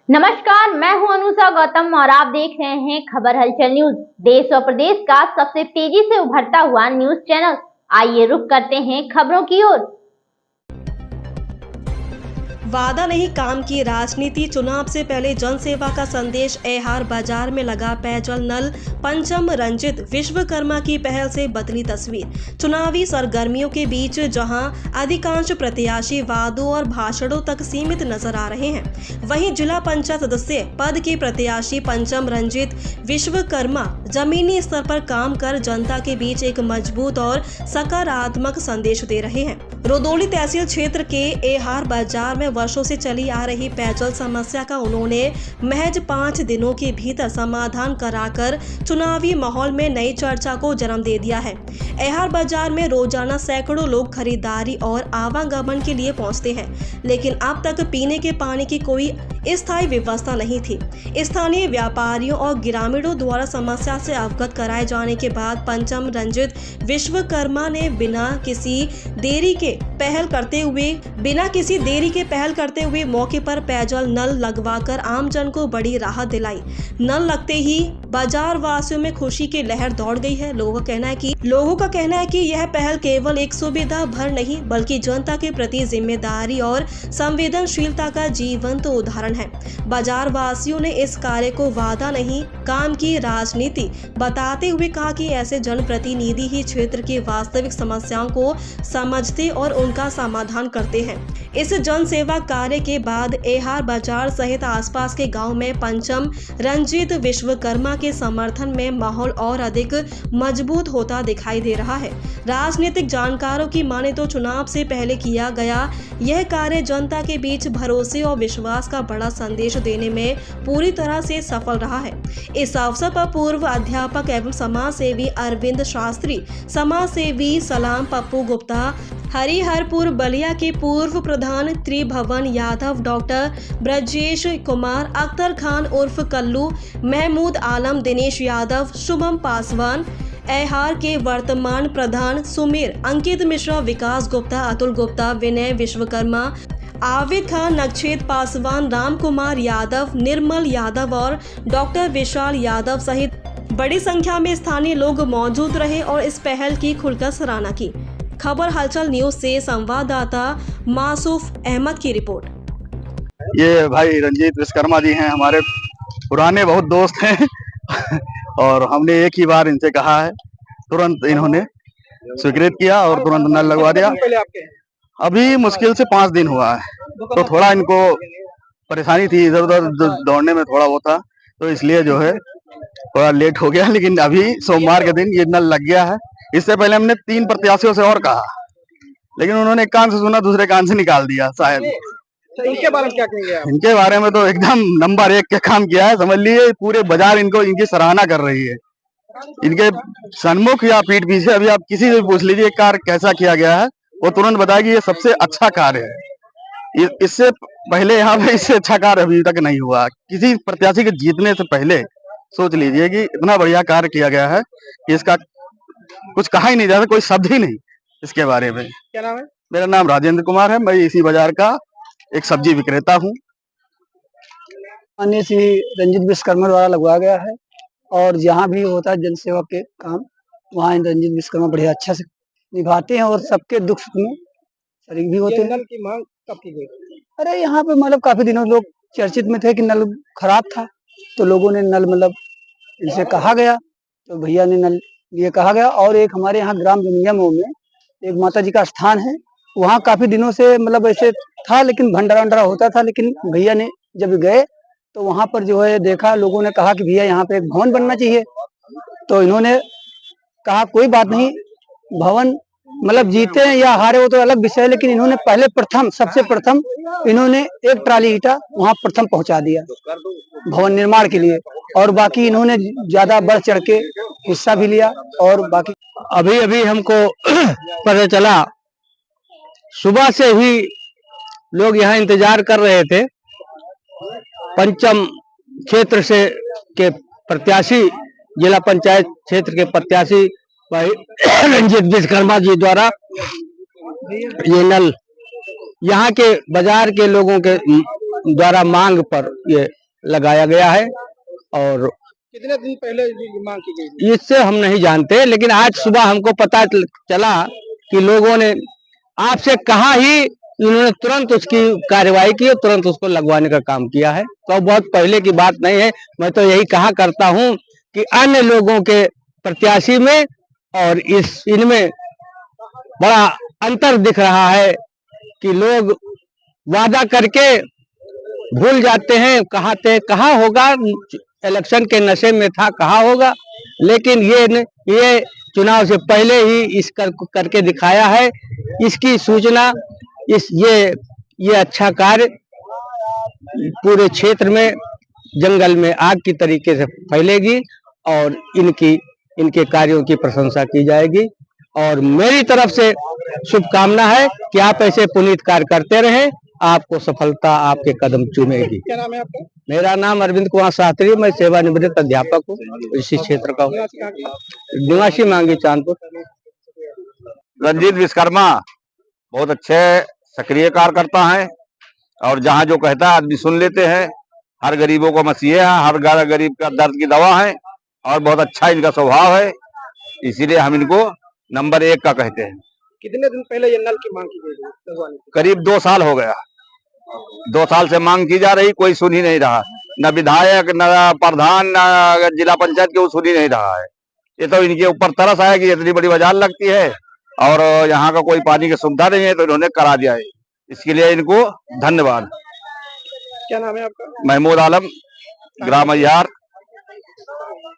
नमस्कार, मैं हूं अनुषा गौतम और आप देख रहे हैं खबर हलचल न्यूज। देश और प्रदेश का सबसे तेजी से उभरता हुआ न्यूज चैनल। आइए रुक करते हैं खबरों की ओर। वादा नहीं काम की राजनीति, चुनाव से पहले जनसेवा का संदेश। एहार बाजार में लगा पेयजल नल। पंचम रंजित विश्वकर्मा की पहल से बदली तस्वीर। चुनावी सरगर्मियों के बीच जहां अधिकांश प्रत्याशी वादों और भाषणों तक सीमित नजर आ रहे हैं, वहीं जिला पंचायत सदस्य पद के प्रत्याशी पंचम रंजित विश्वकर्मा जमीनी स्तर पर काम कर जनता के बीच एक मजबूत और सकारात्मक संदेश दे रहे हैं। रुदौली तहसील क्षेत्र के एहार बाजार में वर्षों से चली आ रही पेयजल समस्या का उन्होंने महज 5 दिनों के भीतर समाधान कराकर चुनावी माहौल में नई चर्चा को जन्म दे दिया है। एहार बाजार में रोजाना सैकड़ों लोग खरीदारी और आवागमन के लिए पहुंचते हैं, लेकिन अब तक पीने के पानी की कोई स्थायी व्यवस्था नहीं थी। स्थानीय व्यापारियों और ग्रामीणों द्वारा समस्या से अवगत कराए जाने के बाद पंचम रंजित विश्वकर्मा ने बिना किसी देरी के पहल करते हुए मौके पर पेयजल नल लगवाकर आमजन को बड़ी राहत दिलाई। नल लगते ही बाजार वासियों में खुशी की लहर दौड़ गई है। लोगों का कहना है कि यह पहल केवल एक सुविधा भर नहीं, बल्कि जनता के प्रति जिम्मेदारी और संवेदनशीलता का जीवंत उदाहरण है। बाजार वासियों ने इस कार्य को वादा नहीं काम की राजनीति बताते हुए कहा कि ऐसे जनप्रतिनिधि ही क्षेत्र की वास्तविक समस्याओं को समझते और उनका समाधान करते हैं। इस जन सेवा कार्य के बाद एहार बाजार सहित आसपास के गांव में पंचम रंजित विश्वकर्मा के समर्थन में माहौल और अधिक मजबूत होता दिखाई दे रहा है। राजनीतिक जानकारों की माने तो चुनाव से पहले किया गया यह कार्य जनता के बीच भरोसे और विश्वास का बड़ा संदेश देने में पूरी तरह से सफल रहा है। इस अवसर पर पूर्व अध्यापक एवं समाज सेवी अरविंद शास्त्री, समाज सेवी सलाम पप्पू गुप्ता, हरिहरपुर बलिया के पूर्व प्रधान त्रिभुवन यादव, डॉक्टर ब्रजेश कुमार, अख्तर खान उर्फ कल्लू, महमूद आलम, दिनेश यादव, शुभम पासवान, एहार के वर्तमान प्रधान सुमीर, अंकित मिश्रा, विकास गुप्ता, अतुल गुप्ता, विनय विश्वकर्मा, आविद खान, नक्षेत पासवान, राम कुमार यादव, निर्मल यादव और डॉक्टर विशाल यादव सहित बड़ी संख्या में स्थानीय लोग मौजूद रहे और इस पहल की खुलकर सराहना की। खबर हलचल न्यूज से संवाददाता मासूफ अहमद की रिपोर्ट। ये भाई रंजीत विश्वकर्मा जी हैं, हमारे पुराने बहुत दोस्त हैं और हमने एक ही बार इनसे कहा है, तुरंत इन्होंने स्वीकृत किया और तुरंत नल लगवा दिया। अभी मुश्किल से 5 दिन हुआ है, तो थोड़ा इनको परेशानी थी, इधर उधर दौड़ने में थोड़ा वो था, तो इसलिए जो है थोड़ा लेट हो गया। लेकिन अभी सोमवार के दिन ये नल लग गया है। इससे पहले हमने 3 प्रत्याशियों से और कहा, लेकिन उन्होंने एक कान से सुना, दूसरे कान से निकाल दिया शायद। इनके बारे में क्या कहेंगे आप? इनके बारे में तो एकदम नंबर 1 का काम किया है, समझ लीजिए पूरे बाजार इनकी सराहना कर रही है। इनके सन्मुख या पीठ पीछे अभी आप किसी से भी पूछ लीजिए कार्य कैसा किया गया है, वो तुरंत बताएगी ये सबसे अच्छा कार्य है। इससे पहले यहाँ पे इससे अच्छा कार्य अभी तक नहीं हुआ। किसी प्रत्याशी के जीतने से पहले सोच लीजिए कि इतना बढ़िया कार्य किया गया है कि इसका कुछ कहा ही नहीं जाता, कोई शब्द ही नहीं इसके बारे में। क्या नाम है? मेरा नाम राजेंद्र कुमार है, मैं इसी बाजार का एक सब्जी विक्रेता हूँ। अन्य से रंजीत विश्वकर्मा द्वारा लगवाया गया है और जहाँ भी होता है जनसेवा के काम, वहाँ रंजीत विश्वकर्मा बढ़िया अच्छा से निभाते हैं और सबके दुख सुख में शरीक भी होते हैं। नल की मांग कब की गई? अरे यहाँ पे मतलब काफी दिनों लोग चर्चित में थे कि नल खराब था, तो लोगों ने नल मतलब इनसे कहा गया, तो भैया ने नल ये कहा गया। और एक हमारे यहाँ ग्राम जमिया मोड़ में एक माता जी का स्थान है, वहाँ काफी दिनों से मतलब ऐसे था, लेकिन भंडारा वंडारा होता था। लेकिन भैया ने जब गए तो वहाँ पर जो है देखा, लोगों ने कहा कि भैया यहाँ पे एक भवन बनना चाहिए, तो इन्होंने कहा कोई बात नहीं, भवन मतलब जीते हैं या हारे वो तो अलग विषय है, लेकिन इन्होंने सबसे प्रथम इन्होंने एक ट्राली ईटा वहाँ प्रथम पहुँचा दिया भवन निर्माण के लिए, और बाकी इन्होंने ज्यादा बढ़ चढ़ के हिस्सा भी लिया। और बाकी अभी हमको पता चला, सुबह से ही लोग यहाँ इंतजार कर रहे थे। पंचम क्षेत्र से के प्रत्याशी, जिला पंचायत क्षेत्र के प्रत्याशी भाई रंजीत विश्वकर्मा जी द्वारा ये नल यहाँ के बाजार के लोगों के द्वारा मांग पर ये लगाया गया है। और कितने दिन पहले ये मांग की गई थी? इससे हम नहीं जानते, लेकिन आज सुबह हमको पता चला कि लोगों ने आपसे कहा ही इन्होंने तुरंत उसकी कार्रवाई की और तुरंत उसको लगवाने का काम किया है। तो बहुत पहले की बात नहीं है। मैं तो यही कहा करता हूं कि अन्य लोगों के प्रत्याशी में और इनमें बड़ा अंतर दिख रहा है कि लोग वादा करके भूल जाते हैं। कहा होगा इलेक्शन के नशे में था, कहा होगा, लेकिन ये चुनाव से पहले ही इस करके दिखाया है। इसकी सूचना ये अच्छा कार्य पूरे क्षेत्र में जंगल में आग की तरीके से फैलेगी और इनके कार्यों की प्रशंसा की जाएगी। और मेरी तरफ से शुभकामना है कि आप ऐसे पुनीत कार्य करते रहें, आपको सफलता आपके कदम चूमेगी। क्या नाम है आपका? मेरा नाम अरविंद कुमार शास्त्री, मैं सेवानिवृत्त अध्यापक हूँ, इसी क्षेत्र का हूँ, निवासी कहाँ के? निवासी मांगी चांदपुर। रंजीत विश्वकर्मा बहुत अच्छे सक्रिय कार्यकर्ता हैं और जहाँ जो कहता है आदमी सुन लेते हैं। हर गरीबों को मसीहा है, हर गरीब का दर्द की दवा है और बहुत अच्छा इनका स्वभाव है, इसीलिए हम इनको नंबर 1 का कहते हैं। कितने दिन पहले ये नल की मांग की गई थी लगवाने की? करीब 2 साल हो गया, 2 साल से मांग की जा रही, कोई सुन ही नहीं रहा। न विधायक, न प्रधान, न जिला पंचायत के वो सुन ही नहीं रहा है। ये तो इनके ऊपर तरस आया कि इतनी बड़ी बाजार लगती है और यहाँ का कोई पानी की सुविधा नहीं है, तो इन्होंने करा दिया है। इसके लिए इनको धन्यवाद। क्या नाम है आपका? महमूद आलम, ग्राम अय्यार।